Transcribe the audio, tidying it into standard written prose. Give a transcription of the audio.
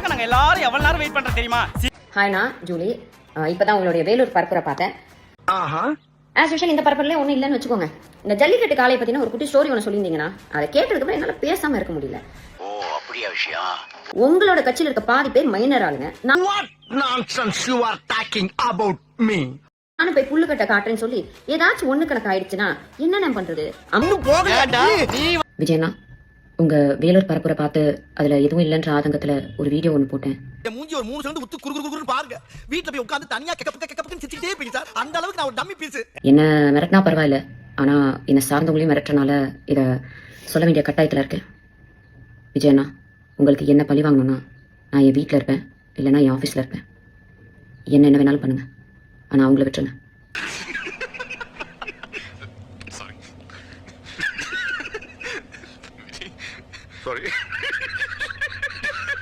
உனக்காக நாங்க எல்லாரும் எவ்வளவு நேரம் வெயிட் பண்றோம் தெரியுமா? ஹாய்ண்ணா ஜூலி, இப்பதான் உங்களுடைய வேலூர் பரப்புரை பார்த்தேன். ஆஸ் யூஷுவல் இந்த பரப்புரையிலே ஒன்றும் இல்லைன்னு வச்சுக்கோங்க. இந்த ஜல்லிக்கட்டு காலை பத்தின ஒரு குட்டி ஸ்டோரி ஒன்று சொல்லியிருந்தீங்கன்னா அதை கேட்டதுக்கு அப்புறம் என்னால பேசாம இருக்க முடியல. ஓ அப்படியா விஷயம்? உங்களோட கட்சியில் இருக்க பாதி பேர் மைனர் ஆளுங்க. நானும் போய் புல்லு கட்ட காட்டுறேன்னு சொல்லி ஏதாச்சும் ஒண்ணு கணக்கு ஆயிடுச்சுன்னா என்னென்ன பண்றது? விஜயண்ணா, உங்க வேலூர் பரப்புரை பார்த்து அதுல எதுவும் இல்லைன்ற ஆதங்கத்துல ஒரு வீடியோ ஒண்ணு போட்டேன். மூஞ்சி ஒரு 3 செகண்ட் உத்து குறுகுறுன்னு பாருங்க. வீட்ல போய் உட்கார்ந்து தனியா கக்கப்புன்னு சிரிச்சிட்டே போய் சார். அந்த அளவுக்கு நான் ஒரு டம்மி பீஸ். என்ன மிரட்டினா பரவாயில்ல, ஆனா என்ன சார்ந்தவங்களையும் மிரட்டுறனால இத சொல்ல வேண்டிய கட்டாயத்துல இருக்கேன். விஜயண்ணா, உங்களுக்கு என்ன பழி வாங்கணும்னா நான் என் வீட்டில் இருப்பேன், இல்லைன்னா என் ஆஃபீஸில் இருப்பேன். என்ன வேணாலும் பண்ணுங்க, ஆனால் அவங்கள விட்டுருங்க.